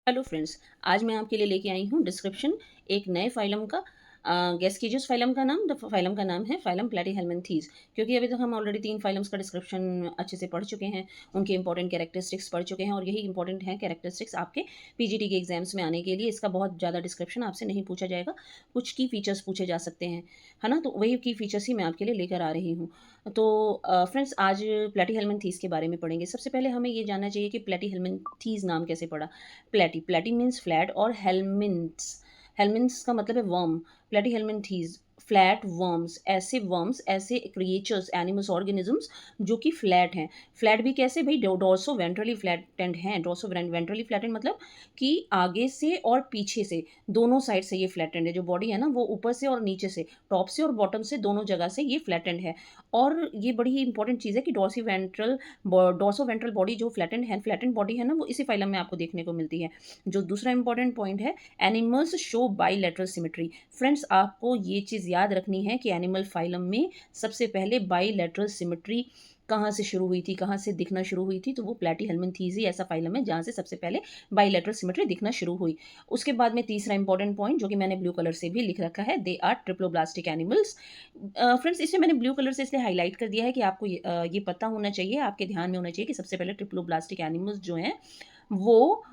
Hello friends. आज मैं आपके लिए लेके आई हूँ डिस्क्रिप्शन एक नए फाइलम का। गेस कीजिए उस फाइलम का नाम। फाइलम का नाम है फाइलम प्लेटीहेल्मिन्थीज। क्योंकि अभी तक हम ऑलरेडी 3 फाइलम्स का डिस्क्रिप्शन अच्छे से पढ़ चुके हैं, उनके इंपॉर्टेंट कैरेक्टरिस्टिक्स पढ़ चुके हैं और यही इंपॉर्टेंट है कैरेक्टरिस्टिक्स आपके पीजीटी के एग्जाम्स में आने के लिए। इसका बहुत ज़्यादा डिस्क्रिप्शन आपसे नहीं पूछा जाएगा, कुछ की फीचर्स पूछे जा सकते हैं, है ना। तो वही की फीचर्स ही मैं आपके लिए लेकर आ रही हूँ। तो फ्रेंड्स, आज प्लेटीहेल्मिन्थीज के बारे में पढ़ेंगे। सबसे पहले हमें ये जानना चाहिए कि प्लेटीहेल्मिन्थीज नाम कैसे पड़ा। प्लेटी मीन्स फ्लैट और हेलमिन्ट्स, हेलमिन्ट्स का मतलब है वर्म। प्लेटी हेलमिन्थीज फ्लैट वर्म्स, ऐसे वर्म्स, ऐसे क्रिएचर्स, एनिमल्स, ऑर्गेनिजम्स जो कि फ्लैट हैं। फ्लैट भी कैसे भाई, डोर्सो वेंट्रली फ्लैटेंड हैं। डोर्सो वेंट्रली फ्लैटेंड मतलब कि आगे से और पीछे से दोनों साइड से ये फ्लैटेंड है। जो बॉडी है ना वो ऊपर से और नीचे से, टॉप से और बॉटम से, दोनों जगह से ये फ्लैटेंड है। और ये बड़ी ही इंपॉर्टेंट चीज़ है कि डोर्सो वेंट्रल बॉडी जो फ्लैटेंड बॉडी है ना, वो इसी फाइलम में आपको देखने को मिलती है। जो दूसरा इंपॉर्टेंट पॉइंट है, animals show bilateral symmetry. Friends, आपको ये चीज़ याद रखनी है कि एनिमल फाइलम में सबसे पहले बाईलेटरल सिमेट्री कहाँ से शुरू हुई थी, कहाँ से दिखना शुरू हुई थी, तो वो प्लेटीहेल्मिन्थीज ही ऐसा फाइलम है जहाँ से सबसे पहले बाईलेटरल सिमेट्री दिखना शुरू हुई। उसके बाद में तीसरा इंपॉर्टेंट पॉइंट जो कि मैंने ब्लू कलर से भी लिख रखा है, they are triploblastic animals. Friends, इसे मैंने ब्लू कलर से इसलिए हाईलाइट कर दिया है कि आपको ये पता होना चाहिए, आपके ध्यान में होना चाहिए कि सबसे पहले ट्रिप्लोब्लास्टिक एनिमल्स जो हैं वो,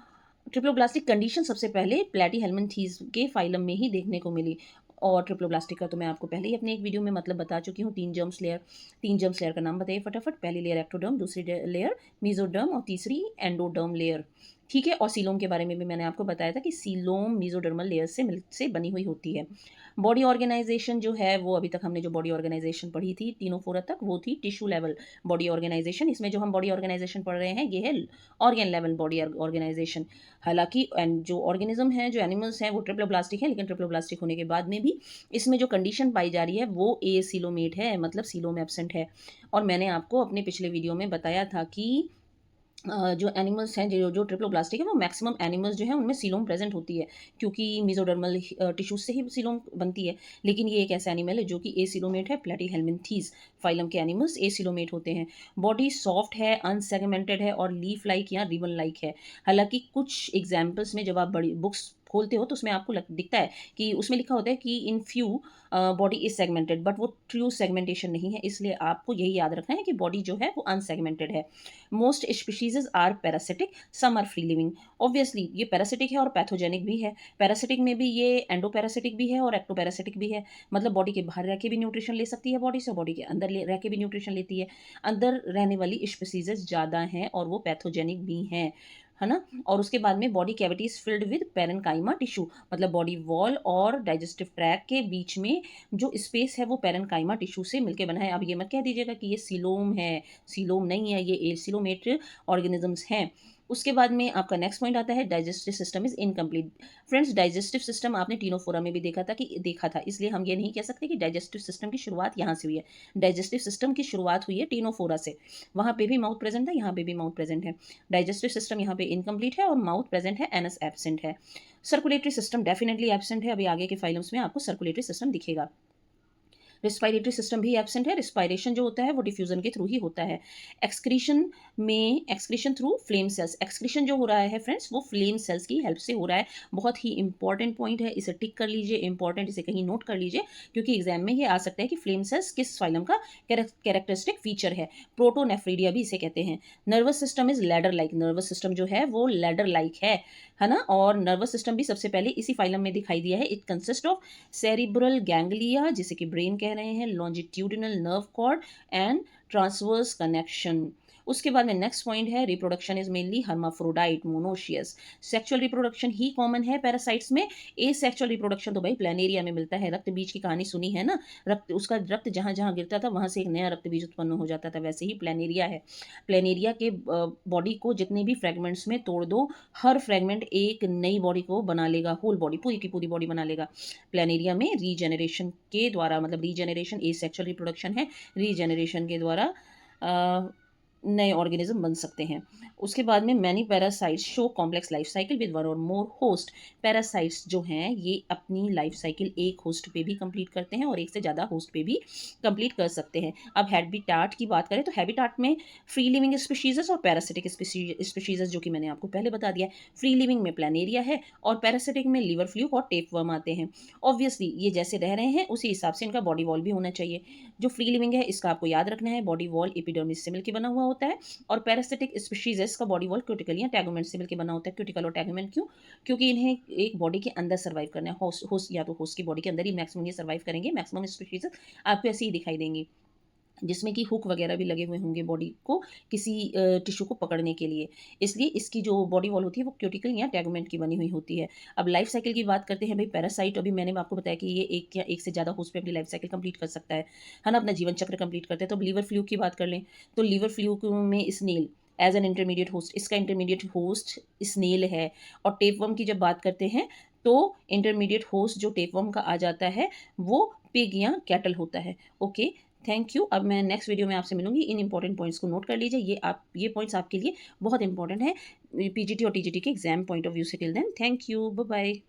ट्रिप्लोब्लास्टिक कंडीशन सबसे पहले प्लेटीहेल्मिन्थीज के फाइलम में ही देखने को मिली। और ट्रिप्लोब्लास्टिक का तो मैं आपको पहले ही अपने एक वीडियो में मतलब बता चुकी हूँ। 3 जर्म्स लेयर का नाम बताइए फटाफट। पहली लेयर एक्टोडर्म, दूसरी लेयर मीजोडर्म और तीसरी एंडोडर्म लेयर। ठीक है। और सीलोम के बारे में भी मैंने आपको बताया था कि सीलोम मीजोडर्मल लेयर से बनी हुई होती है। बॉडी ऑर्गेनाइजेशन जो है वो, अभी तक हमने जो बॉडी ऑर्गेनाइजेशन पढ़ी थी तीनों फोरत तक, वो थी टिश्यू लेवल बॉडी ऑर्गेनाइजेशन। इसमें जो हम बॉडी ऑर्गेनाइजेशन पढ़ रहे हैं ये है ऑर्गेन लेवल बॉडी ऑर्गेनाइजेशन। हालांकि जो ऑर्गेनिज्म हैं, जो एनिमल्स हैं, वो ट्रिप्लोब्लास्टिक है, लेकिन ट्रिप्लोब्लास्टिक होने के बाद में भी इसमें जो कंडीशन पाई जा रही है वो ए सीलोमेट है, मतलब सीलोम एब्सेंट है। और मैंने आपको अपने पिछले वीडियो में बताया था कि जो एनिमल्स हैं, जो ट्रिप्लोब्लास्टिक है, वो मैक्सिमम एनिमल्स जो है उनमें सीलोम प्रेजेंट होती है, क्योंकि मीजोडर्मल टिश्यूज से ही सीलोम बनती है। लेकिन ये एक ऐसा एनिमल है जो कि ए सीलोमेट है। प्लेटीहेल्मिन्थीज फाइलम के एनिमल्स ए सीलोमेट होते हैं। बॉडी सॉफ्ट है, अनसेगमेंटेड है और लीफ लाइक या रिबन लाइक है। हालांकि कुछ एग्जाम्पल्स में जब आप बड़ी बुक्स खोलते हो तो उसमें आपको दिखता है कि उसमें लिखा होता है कि in few body is segmented, but वो ट्रू सेगमेंटेशन नहीं है। इसलिए आपको यही याद रखना है कि बॉडी जो है वो अनसेगमेंटेड है। Most species are parasitic, some are free living. Obviously ये पैरासिटिक है और पैथोजेनिक भी है। पैरासिटिक में भी ये एंडोपैरासिटिक भी है और एक्टोपैरासिटिक भी है। मतलब बॉडी के बाहर रह के भी न्यूट्रिशन ले सकती है बॉडी से, बॉडी के अंदर रह के भी न्यूट्रिशन लेती है। अंदर रहने वाली स्पीसीजेस ज़्यादा हैं और वो पैथोजेनिक भी हैं, है ना। और उसके बाद में body cavities filled with parenchyma tissue, मतलब बॉडी वॉल और डाइजेस्टिव ट्रैक के बीच में जो स्पेस है वो पेरेन्काइमा टिश्यू से मिलकर बना है। अब ये मत कह दीजिएगा कि ये सीलोम है, सीलोम नहीं है, ये एसिलोमेट ऑर्गेनिजम्स हैं। उसके बाद में आपका नेक्स्ट पॉइंट आता है digestive system is incomplete. Friends, digestive system आपने टीनोफोरा में भी देखा था, इसलिए हम ये नहीं कह सकते कि डाइजेस्टिव सिस्टम की शुरुआत यहाँ से हुई है। डाइजेस्टिव सिस्टम की शुरुआत हुई है टीनोफोरा से। वहाँ पे भी माउथ प्रेजेंट है, यहाँ पे भी माउथ प्रेजेंट है। डाइजेस्टिव सिस्टम यहाँ पे इनकम्प्लीट है और माउथ प्रेजेंट है, एनस एब्सेंट है। सर्कुलेटरी सिस्टम डेफिनेटली एब्सेंट है। अभी आगे के फाइलम्स में आपको सर्कुलेटरी सिस्टम दिखेगा। रिस्पायरेटरी सिस्टम भी एब्सेंट है। रिस्पायरेशन जो होता है वो डिफ्यूजन के थ्रू ही होता है। Excretion through flame cells. Excretion जो हो रहा है फ्रेंड्स, वो फ्लेम सेल्स की हेल्प से हो रहा है। बहुत ही इंपॉर्टेंट पॉइंट है, इसे टिक कर लीजिए, इंपॉर्टेंट, इसे कहीं नोट कर लीजिए, क्योंकि एग्जाम में ये आ सकता है कि फ्लेम सेल्स किस फाइलम का कैरेक्टरिस्टिक फीचर है। प्रोटोनेफ्रीडिया भी इसे कहते हैं। Nervous system is ladder like. Nervous system जो है वो लैडर लाइक है ना। और नर्वस सिस्टम भी सबसे पहले इसी फाइलम में दिखाई दिया है। It consist of cerebral ganglia, जिसे कि ब्रेन कह रहे हैं, longitudinal nerve cord and transverse connection. उसके बाद में नेक्स्ट पॉइंट है reproduction is mainly hermaphrodite, monoecious. Sexual reproduction ही कॉमन है पैरासाइट्स में। ए सेक्सुअल रिप्रोडक्शन तो भाई प्लेनेरिया में मिलता है। रक्त बीज की कहानी सुनी है ना, उसका रक्त जहाँ जहाँ गिरता था वहाँ से एक नया रक्त बीज उत्पन्न हो जाता था, वैसे ही प्लेनेरिया है। प्लेनेरिया के बॉडी को जितने भी फ्रेगमेंट्स में तोड़ दो, हर फ्रेगमेंट एक नई बॉडी को बना लेगा, होल बॉडी, पूरी की पूरी बॉडी बना लेगा। प्लेनेरिया में रीजेनरेशन के द्वारा, मतलब रीजेनरेशन ए सेक्सुअल रिप्रोडक्शन है, रीजेनरेशन के द्वारा नए ऑर्गेनिज्म बन सकते हैं। उसके बाद में many parasites show complex life cycle with one और मोर होस्ट। पैरासाइट्स जो हैं ये अपनी लाइफ साइकिल एक होस्ट पे भी कंप्लीट करते हैं और एक से ज़्यादा होस्ट पे भी कंप्लीट कर सकते हैं। अब हैबिटाट की बात करें तो हैबिटाट में फ्री लिविंग स्पीशीज़ और पैरासिटिक स्पीशीज़ जो कि मैंने आपको पहले बता दिया है। फ्री लिविंग में प्लानेरिया है और पैरासिटिक में लिवर फ्लूक और टेपवर्म आते हैं। ऑब्वियसली ये जैसे रह रहे हैं उसी हिसाब से इनका बॉडी वॉल भी होना चाहिए। जो फ्री लिविंग है इसका आपको याद रखना है, बॉडी वॉल एपिडर्मिस से मिलकर बना हुआ होता है और पैरासिटिक स्पीशीज का बॉडी वॉल क्यूटिकल या टैगोमेंट से मिलकर बना होता है। क्यूटिकल और टैगोमेंट क्यों? क्योंकि इन्हें एक बॉडी के अंदर सर्वाइव करना है। होस्ट या तो होस्ट की बॉडी के अंदर ही मैक्सिमम ये सर्वाइव करेंगे। मैक्सिमम स्पीशीज आपको ऐसे ही दिखाई देंगी जिसमें कि हुक वगैरह भी लगे हुए होंगे बॉडी को किसी टिश्यू को पकड़ने के लिए। इसलिए इसकी जो बॉडी वॉल होती है वो क्यूटिकल या टैगमेंट की बनी हुई होती है। अब लाइफ साइकिल की बात करते हैं भाई। पैरासाइट अभी मैंने आपको बताया कि ये एक या एक से ज़्यादा होस्ट पे अपनी लाइफ साइकिल कंप्लीट कर सकता है ना, अपना जीवन चक्र कंप्लीट करते हैं। तो अब लीवर फ्लूक की बात कर लें तो लीवर फ्लूक में snail as an intermediate host, इसका इंटरमीडिएट होस्ट स्नेल है। और टेपवर्म की जब बात करते हैं तो इंटरमीडिएट होस्ट जो टेपवर्म का आ जाता है वो पिग या कैटल होता है। Okay, thank you. अब मैं नेक्स्ट वीडियो में आपसे मिलूंगी। इन इंपॉर्टेंट पॉइंट्स को नोट कर लीजिए, ये पॉइंट्स आपके लिए बहुत इंपॉर्टेंट है पीजीटी और टीजीटी के एग्जाम पॉइंट ऑफ व्यू से। Till then thank you, bye bye.